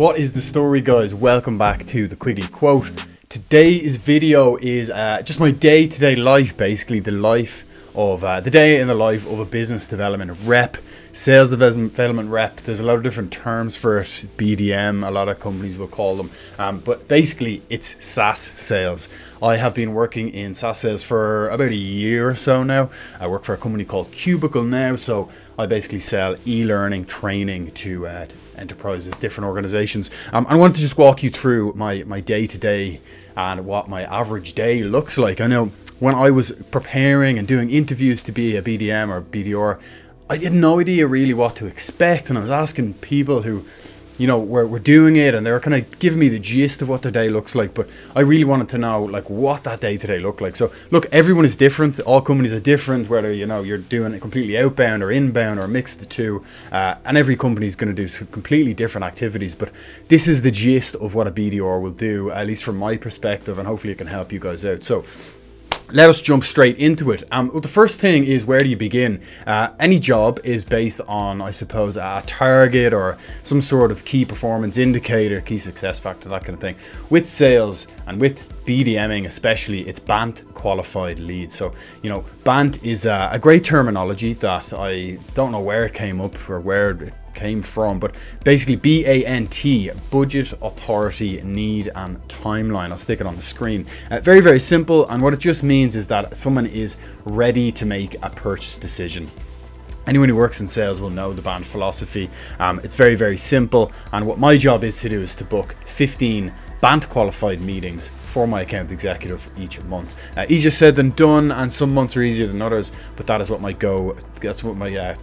What is the story, guys? Welcome back to the Quigley quote. Today's video is just my day-to-day life, basically the life of the day in the life of a business development rep, sales development rep. There's a lot of different terms for it. BDM, a lot of companies will call them, but basically it's SaaS sales. I have been working in SaaS sales for about a year or so now. I work for a company called Quigley now, so I basically sell e-learning training to enterprises, different organizations. I want to just walk you through my day-to-day and what my average day looks like. I know when I was preparing and doing interviews to be a BDM or BDR, I had no idea really what to expect, and I was asking people who, you know, were doing it, and they were kind of giving me the gist of what their day looks like, but I really wanted to know like what that day today looked like. So look, everyone is different, all companies are different, whether you know you're doing it completely outbound or inbound or a mix of the two, and every company is going to do some completely different activities, but this is the gist of what a BDR will do, at least from my perspective, and hopefully it can help you guys out. So let us jump straight into it. Well, the first thing is, where do you begin? Any job is based on, I suppose, a target or some sort of key performance indicator, key success factor, that kind of thing. With sales and with BDMing especially, it's BANT qualified leads. So, you know, BANT is a great terminology that I don't know where it came up or where it came from, but basically BANT, budget, authority, need, and timeline. I'll stick it on the screen. Very, very simple, and what it just means is that someone is ready to make a purchase decision. Anyone who works in sales will know the BANT philosophy. It's very, very simple, and what my job is to do is to book 15 BANT qualified meetings for my account executive each month. Easier said than done, and some months are easier than others, but that is what my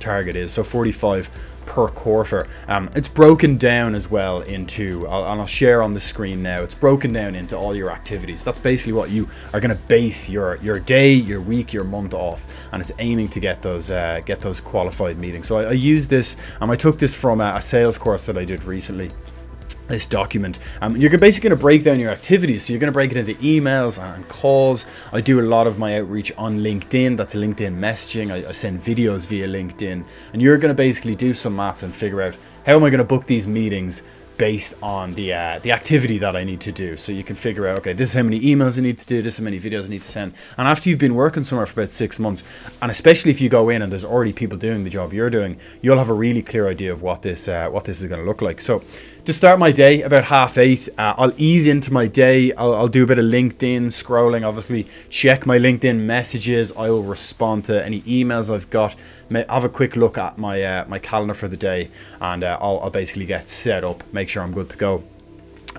target is. So 45 per quarter. It's broken down as well into, and I'll share on the screen now, it's broken down into all your activities. That's basically what you are going to base your day, your week, your month off, and it's aiming to get those qualified meetings. So I use this, I took this from a sales course that I did recently, this document. You're basically going to break down your activities. So you're going to break it into emails and calls. I do a lot of my outreach on LinkedIn. That's a LinkedIn messaging. I send videos via LinkedIn, and you're going to basically do some maths and figure out, how am I going to book these meetings based on the activity that I need to do. So you can figure out, okay, this is how many emails I need to do, this is how many videos I need to send. And after you've been working somewhere for about 6 months, and especially if you go in and there's already people doing the job you're doing, you'll have a really clear idea of what this is going to look like. So to start my day, about 8:30, I'll ease into my day. I'll do a bit of LinkedIn scrolling, obviously check my LinkedIn messages. I will respond to any emails I've got, have a quick look at my calendar for the day, and I'll basically get set up, make sure I'm good to go.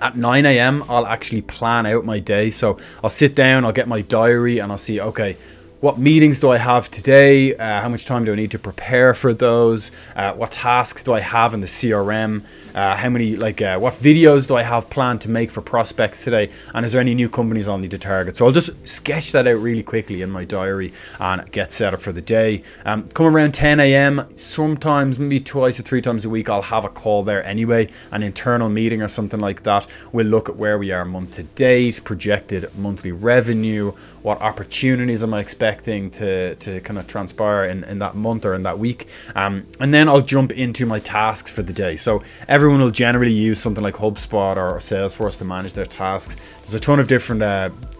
At 9 a.m. I'll actually plan out my day. So I'll sit down, I'll get my diary, and I'll see, okay, what meetings do I have today? How much time do I need to prepare for those? What tasks do I have in the CRM? How many, what videos do I have planned to make for prospects today? And is there any new companies I'll need to target? So I'll just sketch that out really quickly in my diary and get set up for the day. Come around 10 a.m., sometimes maybe 2 or 3 times a week, I'll have a call there anyway, an internal meeting or something like that. We'll look at where we are month to date, projected monthly revenue, what opportunities am I expecting to kind of transpire in that month or in that week, and then I'll jump into my tasks for the day. So everyone will generally use something like HubSpot or Salesforce to manage their tasks. There's a ton of different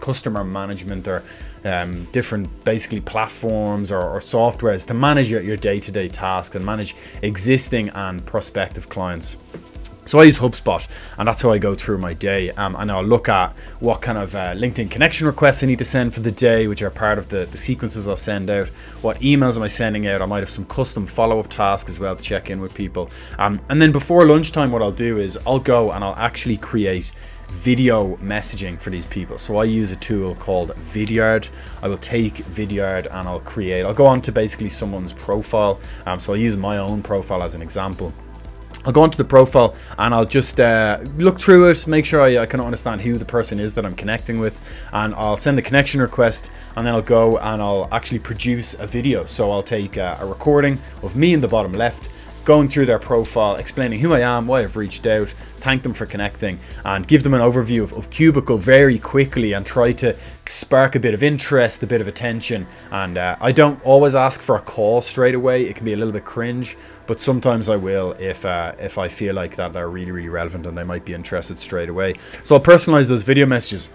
customer management or different basically platforms or softwares to manage your day-to-day tasks and manage existing and prospective clients. So I use HubSpot, and that's how I go through my day, and I'll look at what kind of LinkedIn connection requests I need to send for the day, which are part of the sequences I'll send out. What emails am I sending out? I might have some custom follow-up tasks as well to check in with people. And then before lunchtime, what I'll do is I'll go and I'll actually create video messaging for these people. So I use a tool called Vidyard. I will take Vidyard and I'll go on to basically someone's profile. So I'll use my own profile as an example. I'll go onto the profile and I'll just look through it, make sure I can understand who the person is that I'm connecting with, and I'll send a connection request, and then I'll go and I'll actually produce a video. So I'll take a recording of me in the bottom left, going through their profile, explaining who I am, why I've reached out, thank them for connecting, and give them an overview of Quigley very quickly, and try to spark a bit of interest, a bit of attention. And I don't always ask for a call straight away. It can be a little bit cringe, but sometimes I will if I feel like that they're really, really relevant and they might be interested straight away. So I'll personalize those video messages.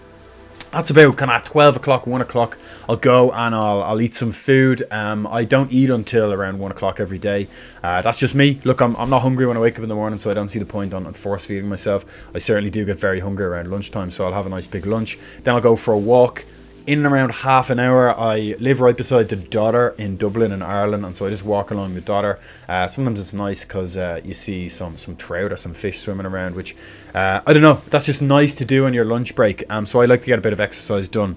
That's about kind of 12 o'clock, 1 o'clock. I'll go and I'll eat some food. I don't eat until around 1 o'clock every day. That's just me. Look, I'm not hungry when I wake up in the morning, so I don't see the point on force feeding myself. I certainly do get very hungry around lunchtime, so I'll have a nice big lunch. Then I'll go for a walk. In and around half an hour, I live right beside the Dodder in Dublin in Ireland, and so I just walk along the Dodder. Sometimes it's nice because you see some trout or some fish swimming around, which, I don't know, that's just nice to do on your lunch break. So I like to get a bit of exercise done.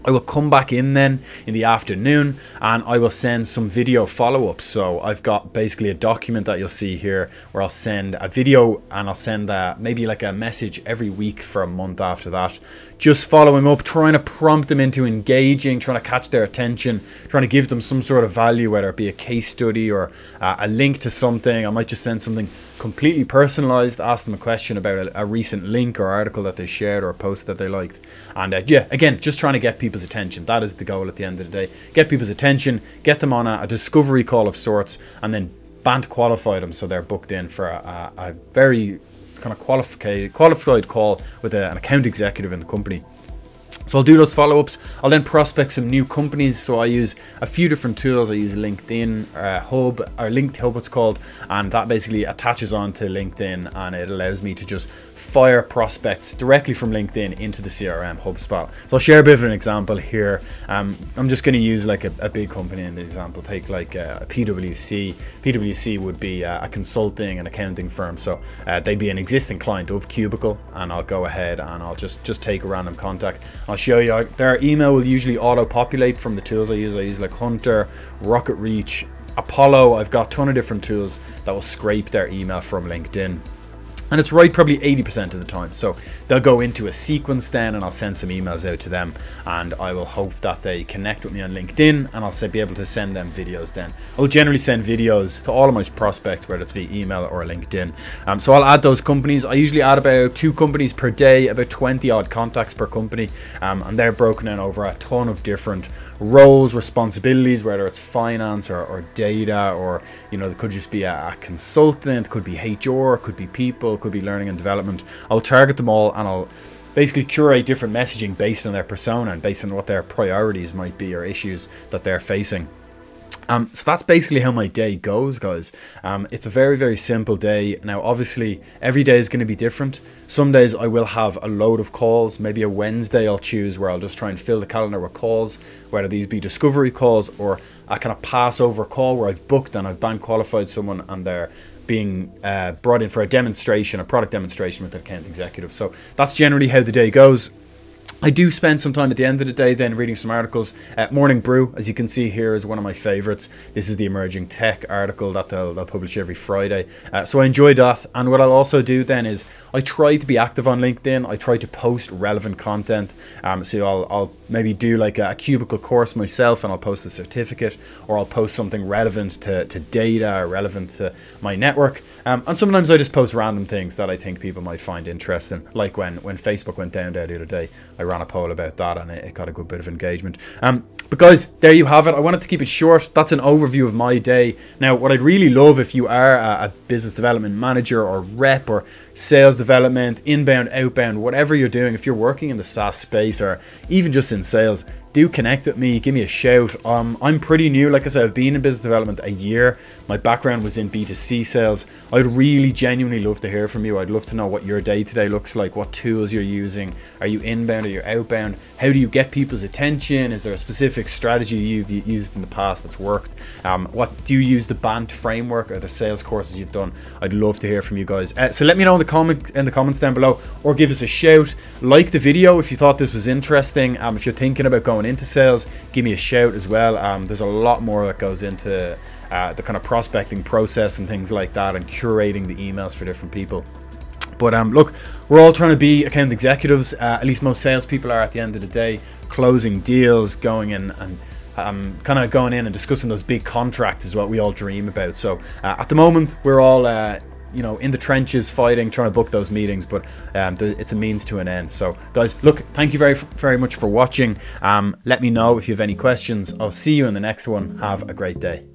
I will come back in then in the afternoon and I will send some video follow-ups. So I've got basically a document that you'll see here where I'll send a video and I'll send maybe like a message every week for a month after that. Just following up, trying to prompt them into engaging, trying to catch their attention, trying to give them some sort of value, whether it be a case study or a link to something. I might just send something completely personalized, ask them a question about a recent link or article that they shared or a post that they liked. And yeah, again, just trying to get people's attention. That is the goal at the end of the day. Get people's attention, get them on a discovery call of sorts, and then band qualify them so they're booked in for a very kind of qualified call with an account executive in the company. So I'll do those follow-ups. I'll then prospect some new companies. So I use a few different tools. I use LinkedIn Hub, or Linked Hub it's called, and that basically attaches onto LinkedIn and it allows me to just fire prospects directly from LinkedIn into the CRM HubSpot. So I'll share a bit of an example here. I'm just going to use like a big company in the example. Take like a PwC. PwC would be a consulting and accounting firm. So they'd be an existing client of Cubicle, and I'll go ahead and I'll just take a random contact. I'll show you. Their email will usually auto-populate from the tools I use. I use like Hunter, Rocket Reach, Apollo. I've got a ton of different tools that will scrape their email from LinkedIn. And it's right probably 80% of the time. So they'll go into a sequence then, and I'll send some emails out to them, and I will hope that they connect with me on LinkedIn, and I'll be able to send them videos then. I will generally send videos to all of my prospects, whether it's via email or LinkedIn. So I'll add those companies. I usually add about 2 companies per day, about 20 odd contacts per company, and they're broken down over a ton of different roles, responsibilities, whether it's finance or data, or you know, it could just be a consultant, could be HR, could be people, could be learning and development. I'll target them all, and I'll basically curate different messaging based on their persona and based on what their priorities might be or issues that they're facing. So that's basically how my day goes, guys. It's a very, very simple day. Now, obviously, every day is going to be different. Some days I will have a load of calls. Maybe a Wednesday I'll choose where I'll just try and fill the calendar with calls, whether these be discovery calls or a kind of pass over call where I've booked and I've bank qualified someone and they're being brought in for a demonstration, a product demonstration with an account executive. So that's generally how the day goes. I do spend some time at the end of the day then reading some articles. Morning Brew, as you can see here, is one of my favorites. This is the emerging tech article that they'll publish every Friday. So I enjoy that. And what I'll also do then is I try to be active on LinkedIn. I try to post relevant content. So I'll maybe do like a Cubicle course myself, and I'll post a certificate, or I'll post something relevant to data, or relevant to my network. And sometimes I just post random things that I think people might find interesting. Like when Facebook went down there the other day, I ran a poll about that, and it got a good bit of engagement. But guys, there you have it. I wanted to keep it short. That's an overview of my day. Now, what I'd really love, if you are a business development manager or rep or sales development, inbound, outbound, whatever you're doing, if you're working in the SaaS space or even just in sales, do connect with me, give me a shout. I'm pretty new. Like I said, I've been in business development a year. My background was in B2C sales. I'd really genuinely love to hear from you. I'd love to know what your day-to-day looks like, what tools you're using. Are you inbound or you're outbound? How do you get people's attention? Is there a specific strategy you've used in the past that's worked? What do you use, the BANT framework or the sales courses you've done? I'd love to hear from you guys. So let me know in the comments down below, or give us a shout. Like the video if you thought this was interesting. If you're thinking about going into sales, give me a shout as well. There's a lot more that goes into the kind of prospecting process and things like that, and curating the emails for different people. But look, we're all trying to be account executives. At least most salespeople are at the end of the day, closing deals, going in and kind of going in and discussing those big contracts is what we all dream about. So at the moment, we're all you know, in the trenches fighting, trying to book those meetings, but it's a means to an end. So guys, look, thank you very much for watching. Let me know if you have any questions. I'll see you in the next one. Have a great day.